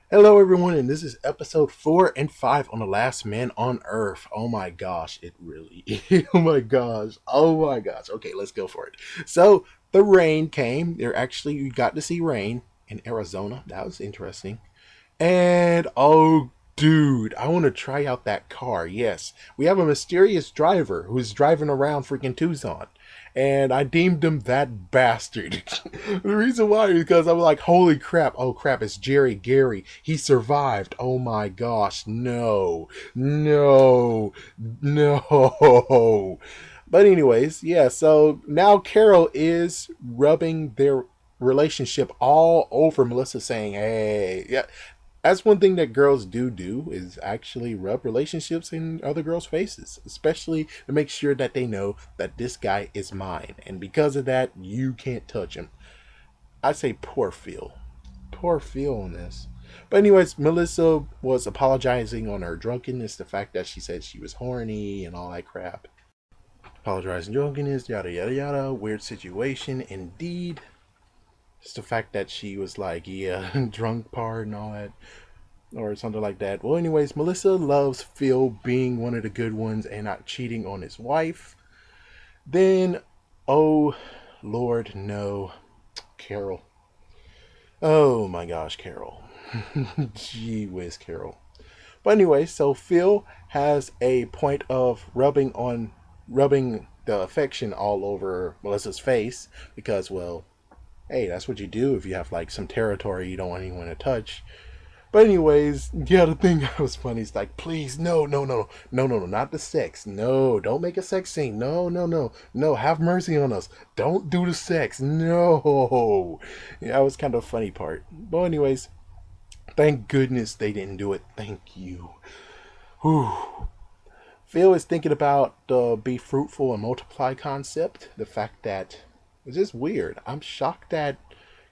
Hello, everyone, and this is episode 4 and 5 on The Last Man on Earth. Oh my gosh, it really oh my gosh, oh my gosh. Okay, let's go for it. So, the rain came. You got to see rain in Arizona. That was interesting. And oh, dude, I want to try out that car. Yes, we have a mysterious driver who's driving around freaking Tucson. And I deemed him that bastard. The reason why is because I'm like, holy crap, oh crap, it's Jerry Gary. He survived. Oh my gosh, no, no, no. But anyways, yeah, so now Carol is rubbing their relationship all over Melissa, saying, hey, yeah, that's one thing that girls do is actually rub relationships in other girls' faces, especially to make sure that they know that this guy is mine, and because of that, you can't touch him. I say poor Phil on this. But anyways, Melissa was apologizing on her drunkenness, the fact that she said she was horny and all that crap. Apologizing drunkenness, yada yada yada. Weird situation indeed. It's the fact that she was like, yeah, drunk part and all that, or something like that. Well, anyways, Melissa loves Phil being one of the good ones and not cheating on his wife. Then, oh Lord, no, Carol. Oh my gosh, Carol. Gee whiz, Carol. But anyway, so Phil has a point of rubbing the affection all over Melissa's face because, well, hey, that's what you do if you have like some territory you don't want anyone to touch. But anyways, yeah, the thing that was funny is like, please, no, not the sex. No, don't make a sex scene. No, have mercy on us. Don't do the sex. No. Yeah, that was kind of a funny part. But anyways, thank goodness they didn't do it. Thank you. Whew. Phil is thinking about the be fruitful and multiply concept. The fact that it's just weird. I'm shocked that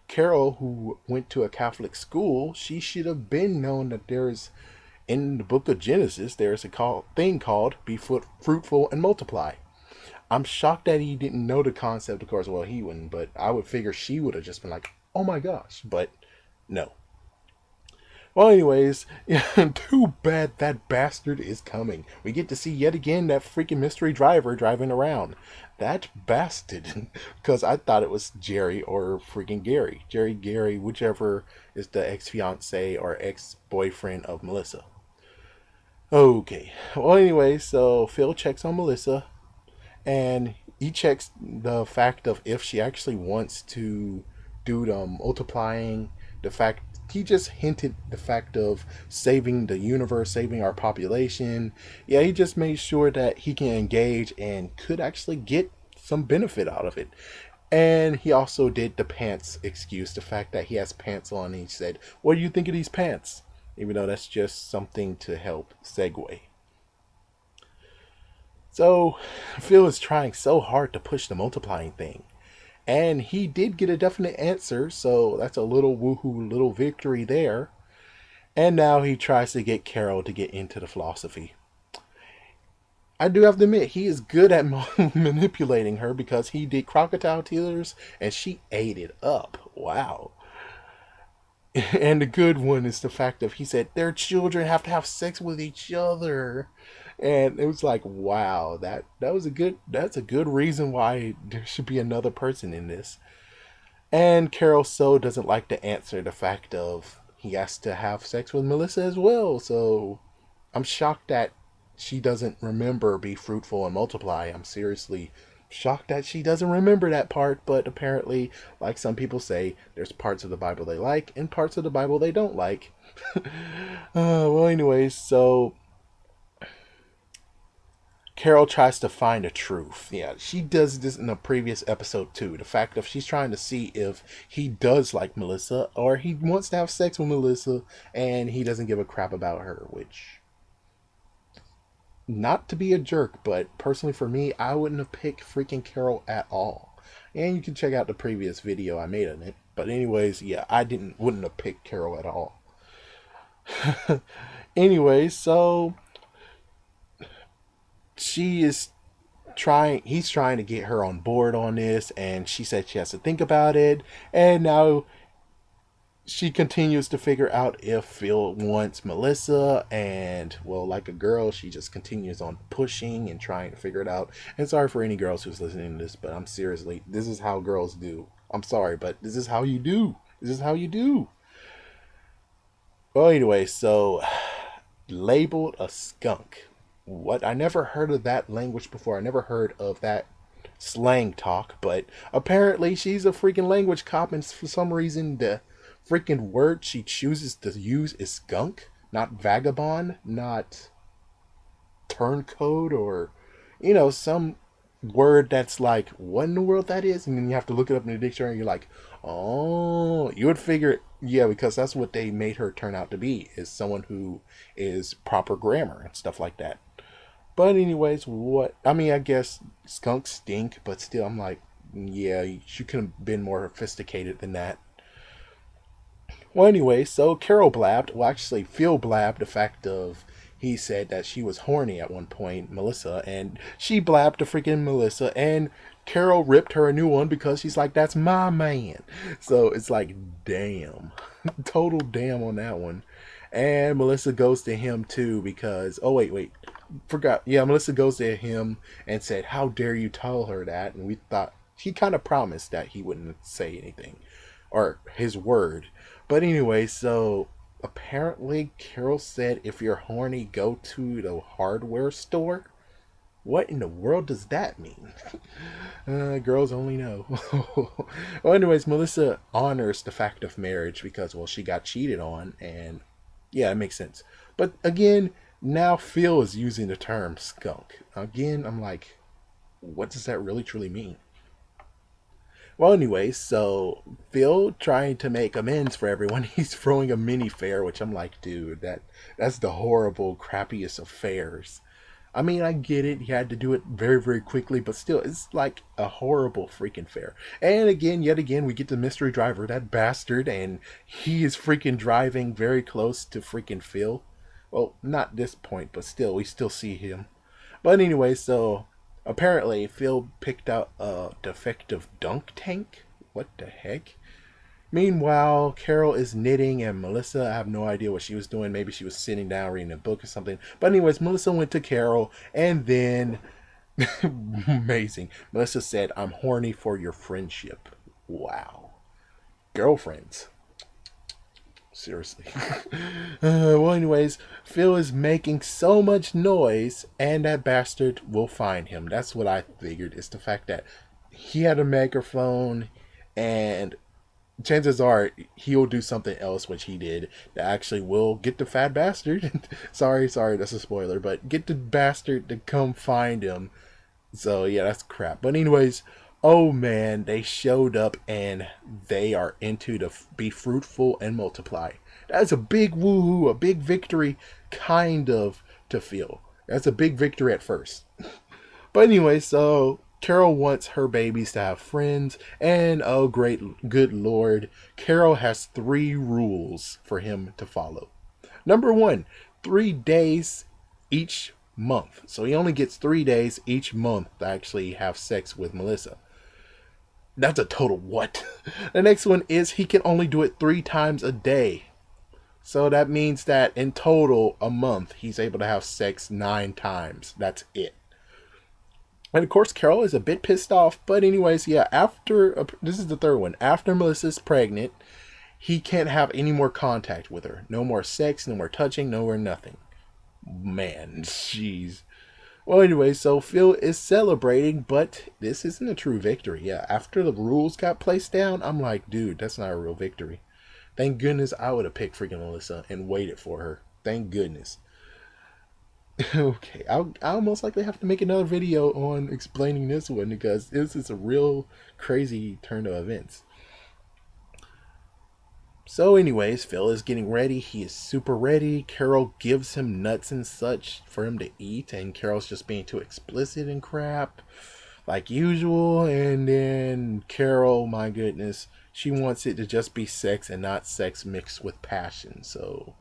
Carol, who went to a Catholic school, she should have been known that there's in the book of Genesis there's a thing called be fruitful and multiply. I'm shocked that he didn't know the concept. Of course, well, he wouldn't, but I would figure she would have just been like, "Oh my gosh!" But no. Well, anyways, yeah, too bad that bastard is coming. We get to see yet again that freaking mystery driver driving around. That bastard. Because I thought it was Jerry or freaking Gary. Jerry, Gary, whichever is the ex fiance or ex boyfriend of Melissa. Okay. Well, anyway, so Phil checks on Melissa and he checks the fact of if she actually wants to do the multiplying. The fact he just hinted the fact of saving the universe, saving our population. Yeah, he just made sure that he can engage and could actually get some benefit out of it. And he also did the pants excuse, the fact that he has pants on. And he said, "What do you think of these pants?" Even though that's just something to help segue. So Phil is trying so hard to push the multiplying thing. And he did get a definite answer, so that's a little woohoo, little victory there. And now he tries to get Carol to get into the philosophy. I do have to admit, he is good at manipulating her because he did crocodile tears and she ate it up. Wow. And the good one is the fact of he said their children have to have sex with each other. And it was like, wow, that's a good reason why there should be another person in this. And Carol so doesn't like to answer the fact of he has to have sex with Melissa as well. So I'm shocked that she doesn't remember be fruitful and multiply. I'm seriously shocked that she doesn't remember that part, but apparently, like some people say, there's parts of the Bible they like and parts of the Bible they don't like. Well, anyways, so Carol tries to find the truth. Yeah, she does this in a previous episode too. The fact of she's trying to see if he does like Melissa or he wants to have sex with Melissa and he doesn't give a crap about her, which not to be a jerk, but personally for me, I wouldn't have picked freaking Carol at all. And you can check out the previous video I made on it. But anyways, yeah, wouldn't have picked Carol at all. Anyways, so she is he's trying to get her on board on this, and she said she has to think about it. And now she continues to figure out if Phil wants Melissa, and well, like a girl, she just continues on pushing and trying to figure it out. And sorry for any girls who's listening to this, but I'm seriously, this is how girls do. I'm sorry, but this is how you do. This is how you do. Well, anyway, so labeled a skunk. What? I never heard of that language before. I never heard of that slang talk, but apparently she's a freaking language cop, and for some reason the freaking word she chooses to use is skunk, not vagabond, not turncoat, or some word that's like, what in the world that is, and then you have to look it up in the dictionary, and you're like, oh, you would figure, yeah, because that's what they made her turn out to be, is someone who is proper grammar and stuff like that. But anyways, what I mean, I guess skunks stink, but still, I'm like, yeah, you could have been more sophisticated than that. Well, anyway, so Carol blabbed. Well, actually, Phil blabbed the fact of he said that she was horny at one point, Melissa, and she blabbed to freaking Melissa, and Carol ripped her a new one because she's like, "That's my man." So it's like, damn, total damn on that one. And Melissa goes to him too because, oh wait, forgot. Yeah, Melissa goes to him and said, "How dare you tell her that?" And we thought he kind of promised that he wouldn't say anything, or his word. But anyway, so apparently Carol said, "If you're horny, go to the hardware store." What in the world does that mean? Girls only know. Well, anyways, Melissa honors the fact of marriage because, well, she got cheated on, and yeah, it makes sense. But again, now Phil is using the term skunk. Again, I'm like, what does that really truly mean? Well, anyway, so Phil trying to make amends for everyone, he's throwing a mini fair, which I'm like, dude, that's the horrible, crappiest of fairs. I mean, I get it. He had to do it very, very quickly, but still, it's like a horrible freaking fair. And again, yet again, we get the mystery driver, that bastard, and he is freaking driving very close to freaking Phil. Well, not this point, but still, we still see him. But anyway, so apparently Phil picked out a defective dunk tank. What the heck? Meanwhile, Carol is knitting, and Melissa, I have no idea what she was doing. Maybe she was sitting down reading a book or something. But anyways, Melissa went to Carol, and then, amazing, Melissa said, "I'm horny for your friendship." Wow. Girlfriends. Seriously. Well, anyways, Phil is making so much noise, and that bastard will find him. That's what I figured. It's the fact that he had a microphone, and chances are he'll do something else, which he did, that actually will get the fat bastard. sorry, that's a spoiler, but get the bastard to come find him. So yeah, that's crap. But anyways, oh man, they showed up and they are into the be fruitful and multiply. That's a big woohoo, a big victory, kind of, to feel. That's a big victory at first. But anyway, so Carol wants her babies to have friends, and oh great good lord, Carol has 3 rules for him to follow. Number 1, 3 days each month. So he only gets 3 days each month to actually have sex with Melissa. That's a total what? The next one is he can only do it 3 times a day. So that means that in total, a month, he's able to have sex 9 times. That's it. And of course, Carol is a bit pissed off. But anyways, yeah, this is the third one. After Melissa's pregnant, he can't have any more contact with her. No more sex, no more touching, no more nothing. Man, jeez. Well, anyway, so Phil is celebrating, but this isn't a true victory. Yeah, after the rules got placed down, I'm like, dude, that's not a real victory. Thank goodness I would have picked freaking Melissa and waited for her. Thank goodness. Okay, I'll most likely have to make another video on explaining this one because this is a real crazy turn of events. So anyways, Phil is getting ready. He is super ready. Carol gives him nuts and such for him to eat, and Carol's just being too explicit and crap, like usual. And then Carol, my goodness, she wants it to just be sex and not sex mixed with passion. So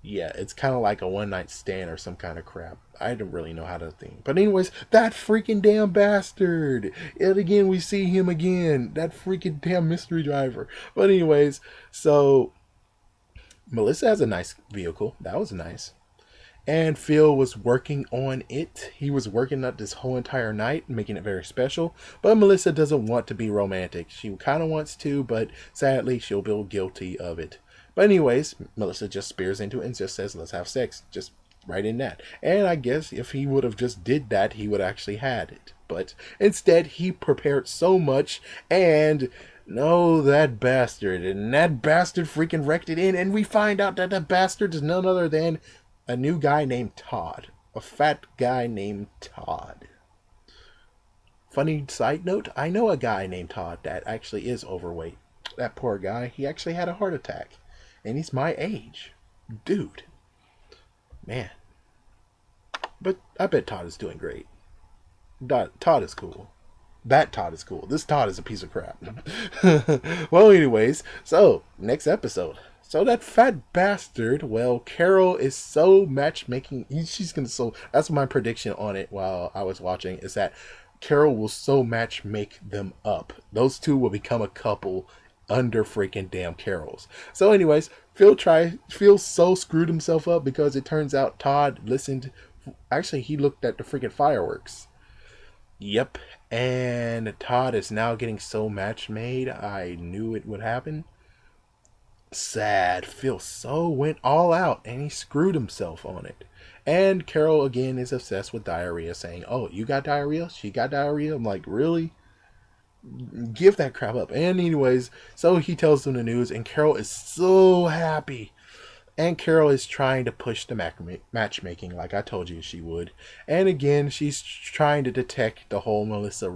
yeah, it's kind of like a one night stand or some kind of crap. I don't really know how to think. But anyways, that freaking damn bastard. And again, we see him again. That freaking damn mystery driver. But anyways, so Melissa has a nice vehicle. That was nice. And Phil was working on it. He was working up this whole entire night, making it very special. But Melissa doesn't want to be romantic. She kind of wants to, but sadly, she'll feel guilty of it. But anyways, Melissa just spears into it and just says, let's have sex. Just right in that. And I guess if he would have just did that, he would actually had it. But instead, he prepared so much, and no, that bastard. And that bastard freaking wrecked it in. And we find out that the bastard is none other than a new guy named Todd. A fat guy named Todd. Funny side note, I know a guy named Todd that actually is overweight. That poor guy, he actually had a heart attack. And he's my age. Dude. Man. But I bet Todd is doing great. Todd is cool. That Todd is cool. This Todd is a piece of crap. Well, anyways, so, next episode. So that fat bastard, well, Carol is so matchmaking. That's my prediction on it while I was watching, is that Carol will so match make them up. Those two will become a couple under freaking damn Carol's. So anyways, Phil so screwed himself up because it turns out Todd he looked at the freaking fireworks. Yep, and Todd is now getting so match made. I knew it would happen. Sad. Phil so went all out and he screwed himself on it. And Carol again is obsessed with diarrhea, saying, oh, you got diarrhea? She got diarrhea? I'm like, really? Give that crap up. And anyways, so he tells them the news and Carol is so happy. And Carol is trying to push the matchmaking like I told you she would. And again, she's trying to detect the whole Melissa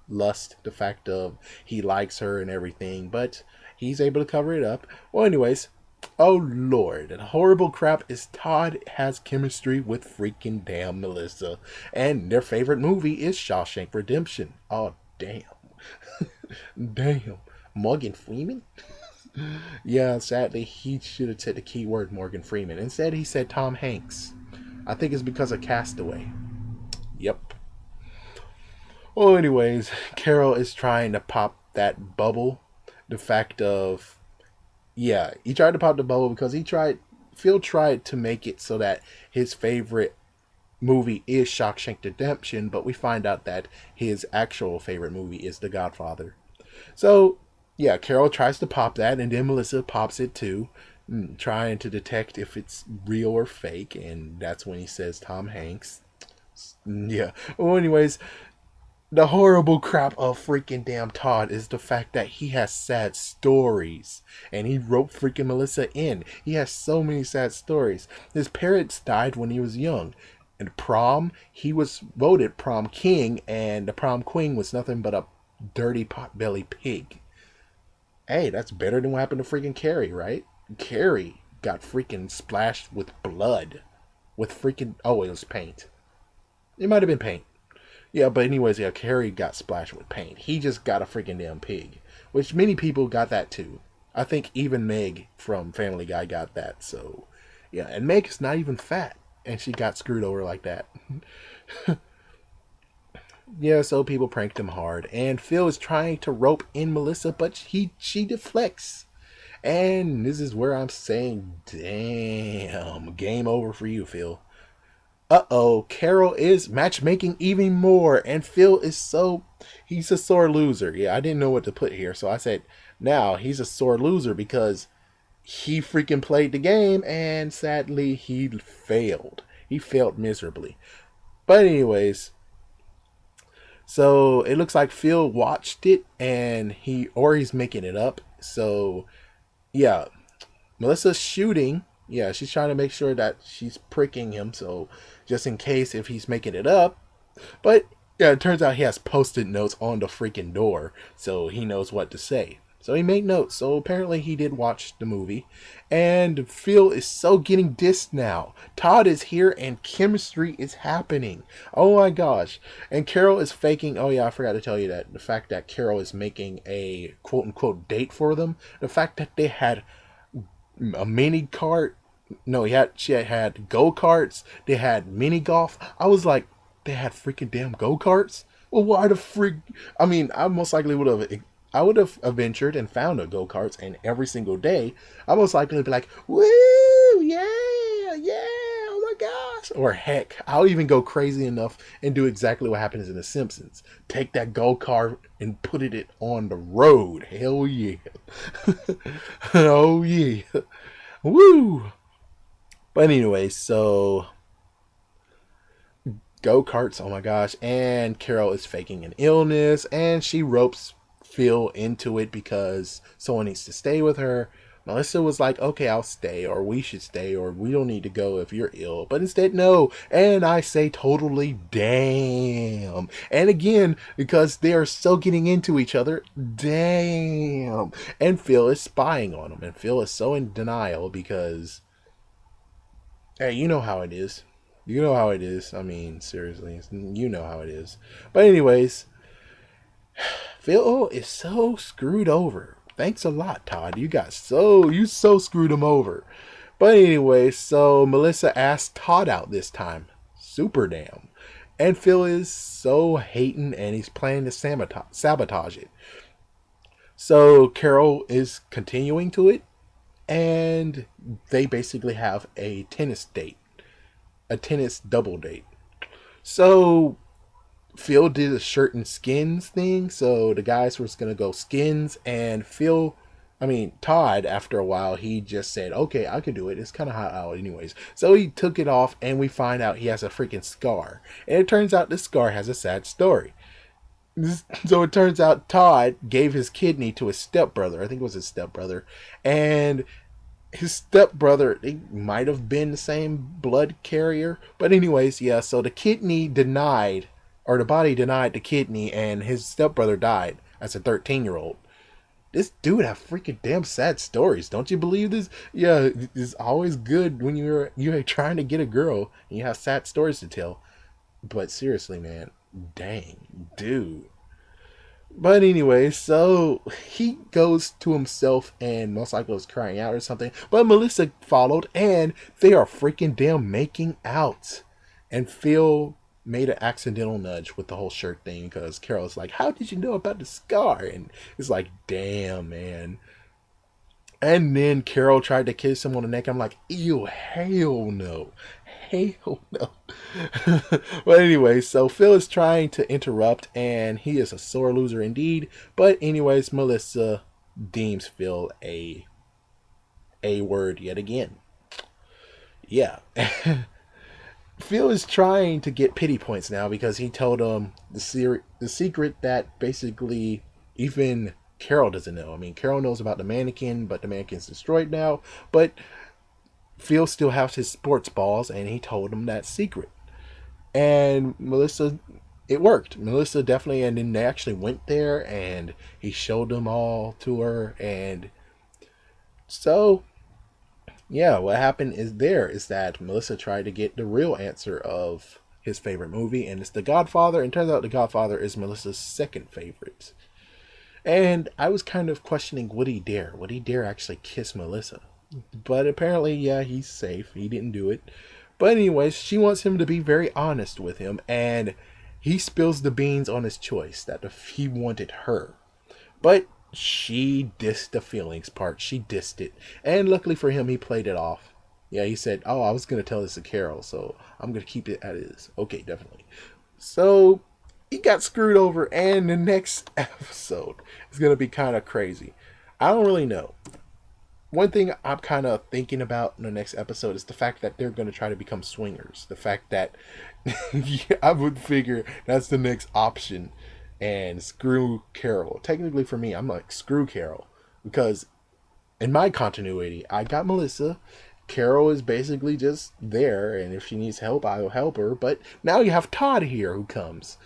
lust, the fact of he likes her and everything, but he's able to cover it up. Well, anyways, oh lord, the horrible crap is Todd has chemistry with freaking damn Melissa. And their favorite movie is Shawshank Redemption. Oh, damn. Damn. Morgan Freeman? Yeah, sadly, he should have said the key word Morgan Freeman. Instead, he said Tom Hanks. I think it's because of Castaway. Yep. Well, anyways, Carol is trying to pop that bubble. The fact of, yeah, he tried to pop the bubble because Phil tried to make it so that his favorite movie is Shawshank Redemption, but we find out that his actual favorite movie is The Godfather. So, yeah, Carol tries to pop that, and then Melissa pops it too, trying to detect if it's real or fake, and that's when he says Tom Hanks. Yeah. Well, anyways, the horrible crap of freaking damn Todd is the fact that he has sad stories, and he wrote freaking Melissa in. He has so many sad stories. His parents died when he was young. In prom, he was voted prom king, and the prom queen was nothing but a dirty potbelly pig. Hey, that's better than what happened to freaking Carrie, right? Carrie got freaking splashed with blood. With freaking... Oh, it was paint. It might have been paint. Yeah, but anyways, yeah, Carrie got splashed with paint. He just got a freaking damn pig. Which many people got that too. I think even Meg from Family Guy got that. So, yeah. And Meg is not even fat. And she got screwed over like that. Yeah, so people pranked him hard. And Phil is trying to rope in Melissa, but she deflects. And this is where I'm saying, damn, game over for you, Phil. Uh-oh, Carol is matchmaking even more. And Phil is he's a sore loser. Yeah, I didn't know what to put here. So I said, now he's a sore loser because he freaking played the game and sadly he failed. He failed miserably. But anyways... So it looks like Phil watched it and he's making it up. So yeah, Melissa's shooting. Yeah, she's trying to make sure that she's pricking him. So just in case if he's making it up. But yeah, it turns out he has post-it notes on the freaking door. So he knows what to say. So he made notes. So apparently he did watch the movie. And Phil is so getting dissed now. Todd is here and chemistry is happening. Oh my gosh. And Carol is faking. Oh yeah, I forgot to tell you that. The fact that Carol is making a quote-unquote date for them. The fact that they had a mini kart. No, she had go-karts. They had mini golf. I was like, they had freaking damn go-karts? Well, why the freak? I mean, I most likely would have... I would have adventured and found a go-karts, and every single day I most likely be like, woo, yeah, yeah, oh my gosh. Or heck, I'll even go crazy enough and do exactly what happens in The Simpsons. Take that go-kart and put it on the road. Hell yeah. Oh yeah. Woo. But anyway, so go-karts, oh my gosh, and Carol is faking an illness, and she ropes Phil into it because someone needs to stay with her. Melissa was like, okay, I'll stay, or we should stay, or we don't need to go if you're ill. But instead, no. And I say totally damn. And again, because they are so getting into each other, damn. And Phil is spying on him. And Phil is so in denial because, hey, you know how it is. You know how it is. I mean, seriously, you know how it is. But anyways, Phil is so screwed over. Thanks a lot, Todd. You so screwed him over. But anyway, so Melissa asked Todd out this time. Super damn. And Phil is so hating and he's planning to sabotage it. So Carol is continuing to it, and they basically have a tennis date. A tennis double date. So Phil did a shirt and skins thing. So the guys were going to go skins, and Todd, after a while, he just said, okay, I can do it. It's kind of hot out anyways. So he took it off, and we find out he has a freaking scar. And it turns out this scar has a sad story. So it turns out Todd gave his kidney to his stepbrother. I think it was his stepbrother. And his stepbrother, they might have been the same blood carrier. But anyways, yeah, so the body denied the kidney, and his stepbrother died as a 13-year-old. This dude have freaking damn sad stories. Don't you believe this? Yeah, it's always good when you're trying to get a girl and you have sad stories to tell. But seriously, man, dang, dude. But anyway, so he goes to himself and most likely was crying out or something. But Melissa followed, and they are freaking damn making out. And Phil made an accidental nudge with the whole shirt thing because Carol's like, how did you know about the scar? And it's like, damn, man. And then Carol tried to kiss him on the neck. I'm like, ew, hell no. Hell no. But anyway, so Phil is trying to interrupt, and he is a sore loser indeed. But anyways, Melissa deems Phil a word yet again. Yeah. Phil is trying to get pity points now because he told him the secret that basically even Carol doesn't know. I mean, Carol knows about the mannequin, but the mannequin's destroyed now. But Phil still has his sports balls, and he told him that secret. And Melissa, it worked. Melissa definitely, and then they actually went there, and he showed them all to her. And so, yeah, what happened is that Melissa tried to get the real answer of his favorite movie, and it's The Godfather. And turns out The Godfather is Melissa's second favorite. And I was kind of questioning, would he dare? Would he dare actually kiss Melissa? But apparently, yeah, he's safe. He didn't do it. But anyways, she wants him to be very honest with him, and he spills the beans on his choice that he wanted her. But she dissed the feelings part. She dissed it. And luckily for him, he played it off. Yeah, he said, oh, I was going to tell this to Carol, so I'm going to keep it as is. Okay, definitely. So he got screwed over, and the next episode is going to be kind of crazy. I don't really know. One thing I'm kind of thinking about in the next episode is the fact that they're going to try to become swingers. The fact that I would figure that's the next option, and screw Carol. Technically for me, I'm like, screw Carol, because in my continuity, I got Melissa. Carol is basically just there, and if she needs help, I'll help her. But now you have Todd here who comes.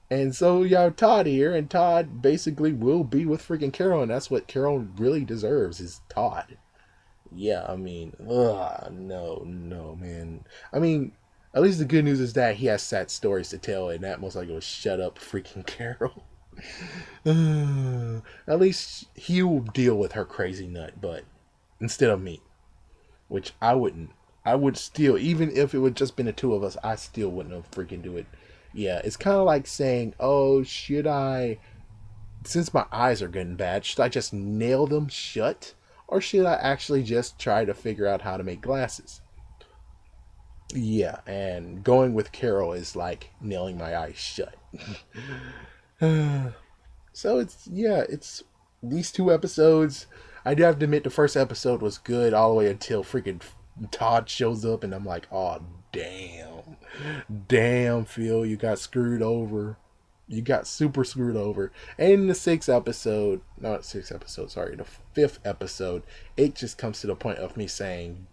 And so you have Todd here, and Todd basically will be with freaking Carol, and that's what Carol really deserves, is Todd. Yeah, I mean, no, man. I mean, at least the good news is that he has sad stories to tell, and that most likely will shut up freaking Carol. At least he will deal with her crazy nut, but instead of me. Which I wouldn't. I would still, even if it would just been the two of us, I still wouldn't have freaking do it. Yeah, it's kind of like saying, oh, should I since my eyes are getting bad, should I just nail them shut? Or should I actually just try to figure out how to make glasses? Yeah, and going with Carol is like nailing my eyes shut. So it's these two episodes. I do have to admit the first episode was good all the way until freaking Todd shows up, and I'm like, oh damn, damn, Phil, you got screwed over. You got super screwed over. And in the sixth episode, sorry, the fifth episode, it just comes to the point of me saying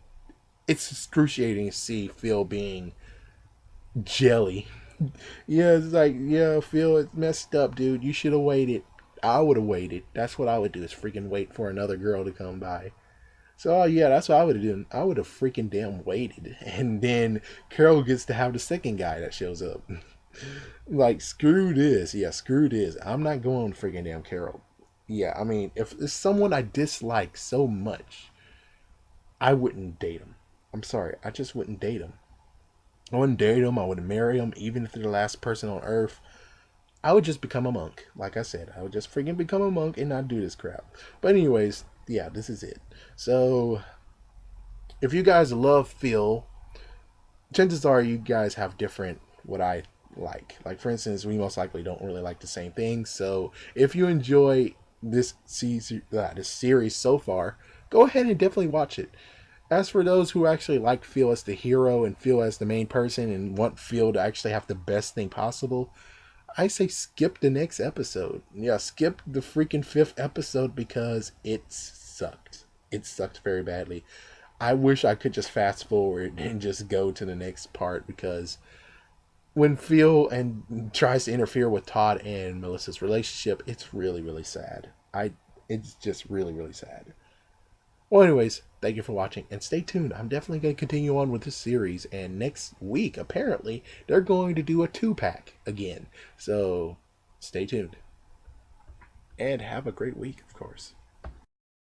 it's excruciating to see Phil being jelly. Yeah, it's like, yeah, Phil, it's messed up, dude. You should have waited. I would have waited. That's what I would do, is freaking wait for another girl to come by. So, yeah, that's what I would have done. I would have freaking damn waited. And then Carol gets to have the second guy that shows up. Like, screw this. Yeah, screw this. I'm not going freaking damn Carol. Yeah, I mean, if it's someone I dislike so much, I wouldn't date him. I'm sorry. I just wouldn't date him. I wouldn't date him. I wouldn't marry him, even if they're the last person on earth. I would just become a monk. Like I said, I would just freaking become a monk and not do this crap. But anyways, yeah, this is it. So, if you guys love Phil, chances are you guys have different what I like. Like, for instance, we most likely don't really like the same things. So, if you enjoy this series so far, go ahead and definitely watch it. As for those who actually like Phil as the hero and Phil as the main person and want Phil to actually have the best thing possible, I say skip the next episode. Yeah, skip the freaking fifth episode because it sucked. It sucked very badly. I wish I could just fast forward and just go to the next part, because when Phil and tries to interfere with Todd and Melissa's relationship, it's really, really sad. It's just really, really sad. Well, anyways, thank you for watching, and stay tuned. I'm definitely going to continue on with this series, and next week, apparently, they're going to do a 2-pack again. So, stay tuned. And have a great week, of course.